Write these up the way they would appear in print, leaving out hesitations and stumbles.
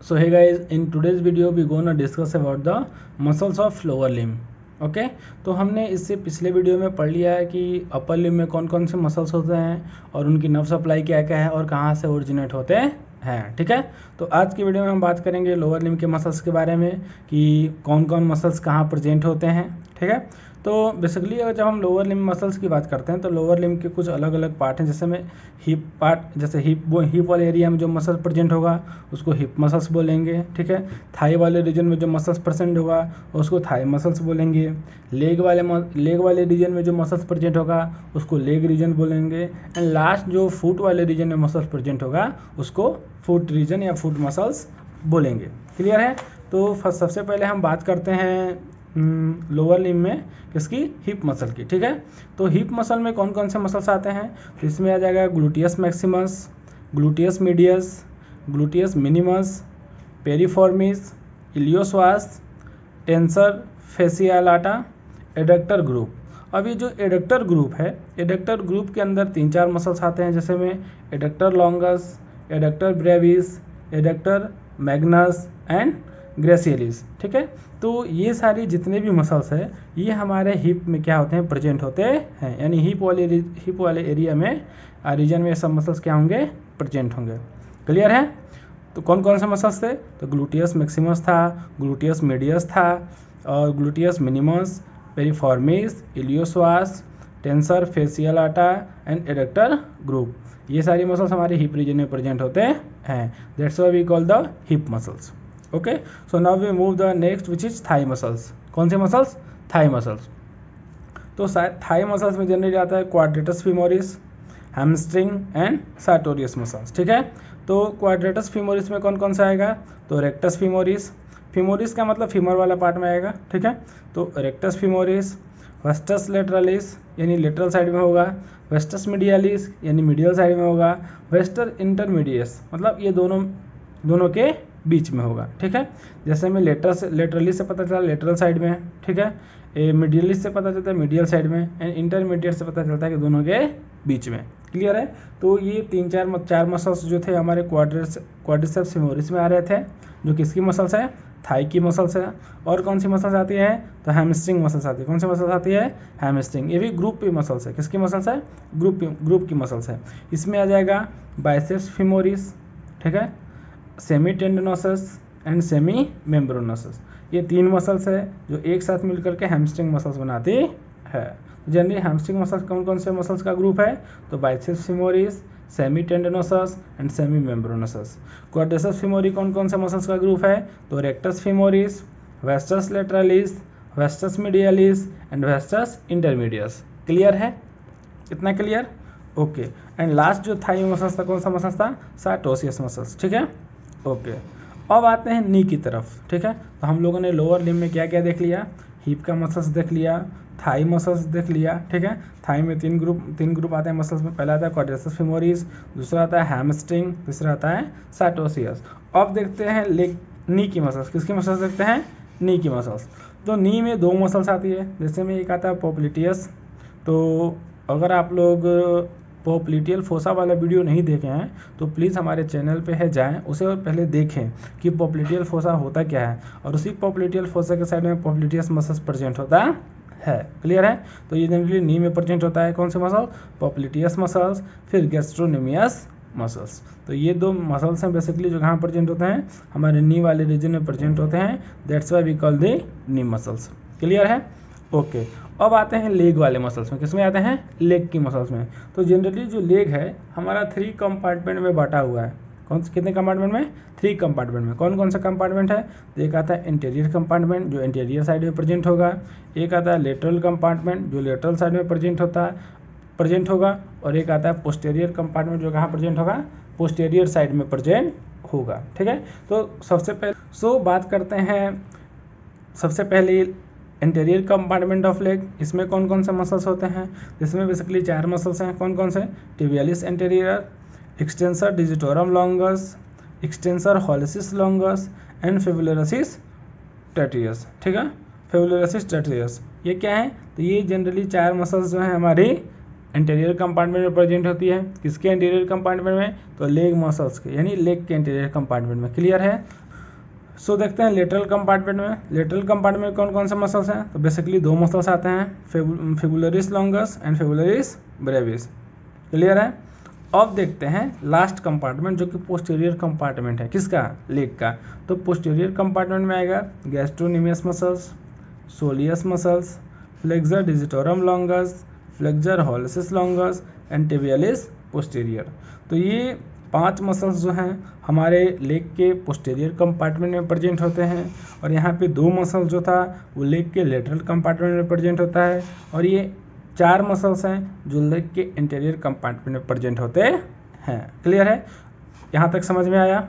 So hey guys, in today's video we gonna discuss about the muscles of lower limb. Okay तो हमने इससे पिछले video में पढ़ लिया है कि अपर लिम्ब में कौन कौन से मसल्स होते हैं और उनकी नर्व सप्लाई क्या क्या है और कहाँ से ओरिजिनेट होते हैं। ठीक है, तो आज की वीडियो में हम बात करेंगे लोअर लिम्ब के मसल्स के बारे में कि कौन कौन मसल्स कहाँ प्रेजेंट होते हैं। ठीक है, तो बेसिकली अगर जब हम लोअर लिम्ब मसल्स की बात करते हैं तो लोअर लिम्ब के कुछ अलग अलग पार्ट हैं, जैसे में हिप पार्ट, जैसे हिप वाले एरिया में जो मसल प्रेजेंट होगा उसको हिप मसल्स बोलेंगे। ठीक है, थाई वाले रीजन में जो मसल्स प्रेजेंट होगा उसको थाई मसल्स बोलेंगे। लेग वाले रीजन में जो मसल्स प्रेजेंट होगा उसको लेग रीजन बोलेंगे। एंड लास्ट जो फुट वाले रीजन में मसल्स प्रेजेंट होगा उसको फुट रीजन या फुट मसल्स बोलेंगे। क्लियर है? तो सबसे पहले हम बात करते हैं लोअर लिम्ब में किसकी, हिप मसल की। ठीक है, तो हिप मसल में कौन कौन से मसल्स आते हैं, तो इसमें आ जाएगा gluteus maximus, gluteus medius, gluteus minimus, piriformis, iliopsoas, tensor fasciae latae, adductor group. अब ये जो एडक्टर ग्रुप है, एडक्टर ग्रुप के अंदर 3-4 मसल्स आते हैं, जैसे में adductor longus, adductor brevis, adductor magnus and gracilis. ठीक है, तो ये सारी जितने भी मसल्स है ये हमारे हिप में क्या होते हैं, प्रेजेंट होते हैं, यानी हिप वाले एरिया में रीजन में सब मसल्स क्या होंगे, प्रेजेंट होंगे। क्लियर है? तो कौन कौन से मसल्स थे, तो ग्लूटियस मैक्सिमस था, ग्लूटियस मीडियस था और gluteus minimus, piriformis, iliopsoas, tensor fasciae latae and adductor group. ये सारी मसल्स हमारे हिप रीजन में प्रेजेंट होते हैं। That's why we call the hip muscles. Okay, so now we move the next which is thigh muscles. कौन से muscles, thigh muscles. तो thigh muscles में जनरली आता है quadratus femoris, hamstring and sartorius muscles. ठीक है, तो क्वाड्रेटस फीमोरिस में कौन कौन सा आएगा, तो रेक्टस फीमोरिस, फीमोरिस का मतलब फीमर वाला पार्ट में आएगा। ठीक है, तो रेक्टस फीमोरिस, वेस्टस लेटरलिस यानी लेटरल साइड में होगा, वेस्टस मीडियालिस यानी मीडियल साइड में होगा, वेस्टर इंटरमीडियस मतलब ये दोनों के बीच में होगा। ठीक है, जैसे में लेटरलिस से पता चला लेटरल साइड में है। ठीक है, मीडियलिस से पता चलता है मीडियल साइड में, एंड इंटरमीडिएट से पता चलता है कि दोनों के बीच में। क्लियर है? तो ये 3-4 मसल्स जो थे हमारे क्वाड्रिसेप्स फीमोरिस में आ रहे थे, जो किसकी मसल्स है, थाई की मसल्स है। और कौन सी मसल्स आती है, तो हैमस्ट्रिंग मसल्स आती है। कौन सी मसल्स आती है, हैमस्ट्रिंग। ये भी ग्रुप की मसल्स है। किसकी मसल्स है, ग्रुप की मसल्स है। इसमें आ जाएगा बाइसेप्स फीमोरिस, ठीक है, सेमी टेंडनोसस एंड सेमी मेम्ब्रेनोसस। ये 3 मसल्स है जो एक साथ मिलकर के हैमस्ट्रिंग मसल्स बनाती है। जनरली हैमस्ट्रिंग मसल्स कौन कौन से मसल्स का ग्रुप है, तो biceps femoris, semitendinosus and semimembranosus. Quadriceps femoris कौन कौन से मसल्स का ग्रुप है, तो rectus femoris, vastus lateralis, vastus medialis and vastus intermedius. Clear है? इतना क्लियर? ओके। एंड लास्ट जो थाई मसल्स था, कौन सा मसल्स था, सार्टोरियस मसल्स। ठीक है, ओके। अब आते हैं नी की तरफ। ठीक है, तो हम लोगों ने लोअर लिम्ब में क्या क्या देख लिया, हिप का मसल्स देख लिया, थाई मसल्स देख लिया। ठीक है, थाई में तीन ग्रुप आते हैं मसल्स में। पहला आता है क्वाड्रिसेप्स फीमोरिस, दूसरा आता है हैमस्ट्रिंग, तीसरा आता है सार्टोरियस। अब देखते हैं नी की मसल्स। किसकी मसल्स देखते हैं, नी की मसल्स। तो नी में 2 मसल्स आती है, जैसे में एक आता है पोप्लिटियस। तो अगर आप लोग पोप्लिटियल फोसा वाला वीडियो नहीं देखे हैं तो प्लीज़ हमारे चैनल पे है जाएं, उसे और पहले देखें कि पोप्लिटियल फोसा होता क्या है, और उसी पोप्लिटियल फोसा के साइड में पोप्लिटियस मसल्स प्रेजेंट होता है। क्लियर है? तो ये जनरली नी में प्रेजेंट होता है। कौन से मसल, पोप्लिटियस मसल्स, फिर गैस्ट्रोनेमियस मसल्स। तो ये 2 मसल्स हैं बेसिकली जो कहाँ प्रेजेंट होते हैं, हमारे नी वाले रीजन में प्रेजेंट होते हैं। That's why we call the knee muscles. Clear है? ओके। अब आते हैं लेग वाले मसल्स में। किसमें आते हैं, लेग की मसल्स में। तो जनरली जो लेग है हमारा 3 कंपार्टमेंट में बांटा हुआ है। कितने कंपार्टमेंट में, 3 कंपार्टमेंट में। कौन कौन सा कंपार्टमेंट है, तो एक आता है इंटीरियर कंपार्टमेंट जो इंटीरियर साइड में प्रेजेंट होगा, एक आता है लेटरल कंपार्टमेंट जो लेटरल साइड में प्रेजेंट होगा, और एक आता है पोस्टेरियर कंपार्टमेंट जो कहाँ प्रेजेंट होगा, पोस्टेरियर साइड में प्रेजेंट होगा। ठीक है, तो सबसे बात करते हैं सबसे पहले इंटीरियर कंपार्टमेंट ऑफ लेग। इसमें कौन कौन से मसल्स होते हैं, इसमें बेसिकली 4 मसल्स हैं। कौन कौन से, tibialis anterior, extensor digitorum longus, extensor hallucis longus and fibularis tertius. ठीक है, फिबुलरिस टेट्रियस ये क्या है, तो ये जनरली 4 मसल्स जो हैं हमारी इंटीरियर कंपार्टमेंट में प्रेजेंट होती है। किसके इंटीरियर कंपार्टमेंट में, तो लेग मसल्स के, यानी लेग के इंटीरियर कंपार्टमेंट में। क्लियर है? सो देखते हैं लेटरल कंपार्टमेंट में। लेटरल कंपार्टमेंट में कौन कौन से मसल्स हैं? तो बेसिकली दो मसल्स आते हैं, फिबुलरिस लॉन्गस एंड फिबुलरिस ब्रेविस। क्लियर है। अब देखते हैं लास्ट कंपार्टमेंट जो कि पोस्टीरियर कंपार्टमेंट है, किसका? लेग का। तो पोस्टीरियर कंपार्टमेंट में आएगा gastrocnemius muscles, soleus muscles, flexor digitorum longus, flexor hallucis longus and tibialis posterior. तो ये 5 मसल्स जो हैं हमारे लेग के पोस्टीरियर कंपार्टमेंट में प्रेजेंट होते हैं, और यहाँ पे 2 मसल्स जो था वो लेग के लेटरल कंपार्टमेंट में प्रेजेंट होता है, और ये 4 मसल्स हैं जो लेग के इंटीरियर कंपार्टमेंट में प्रेजेंट होते हैं। क्लियर है, यहाँ तक समझ में आया?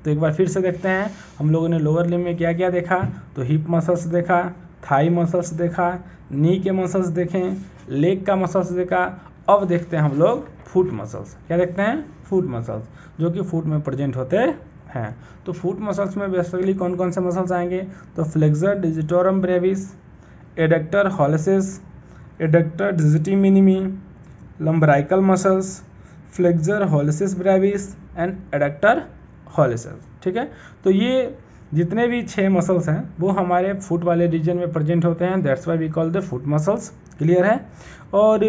तो एक बार फिर से देखते हैं, हम लोगों ने लोअर लिम्ब में क्या क्या देखा। तो हिप मसल्स देखा, थाई मसल्स देखा, नी के मसल्स देखें, लेग का मसल्स देखा। अब देखते हैं हम लोग फुट मसल्स। क्या देखते हैं? फुट मसल्स, जो कि फुट में प्रेजेंट होते हैं। तो फुट मसल्स में बेसिकली कौन कौन से मसल्स आएंगे? तो flexor digitorum brevis, adductor hallucis, adductor digiti minimi, lumbrical muscles, flexor hallucis brevis and adductor hallucis. ठीक है, तो ये जितने भी 6 मसल्स हैं वो हमारे फुट वाले रीजन में प्रेजेंट होते हैं, that's why we call the foot muscles. Clear है। और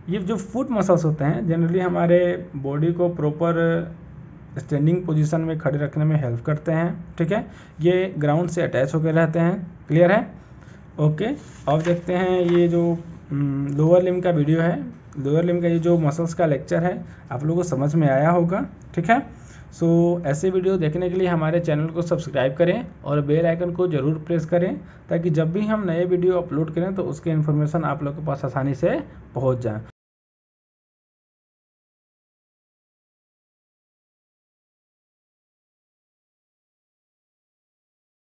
ये जो फुट मसल्स होते हैं जनरली हमारे बॉडी को प्रॉपर स्टैंडिंग पोजीशन में खड़े रखने में हेल्प करते हैं। ठीक है, ये ग्राउंड से अटैच होकर रहते हैं। क्लियर है। ओके, अब देखते हैं ये जो लोअर लिम्ब का वीडियो है, लोअर लिम्ब का ये जो मसल्स का लेक्चर है आप लोगों को समझ में आया होगा। ठीक है, सो ऐसे वीडियो देखने के लिए हमारे चैनल को सब्सक्राइब करें और बेल आइकन को ज़रूर प्रेस करें, ताकि जब भी हम नए वीडियो अपलोड करें तो उसके इन्फॉर्मेशन आप लोगों के पास आसानी से पहुंच जाए।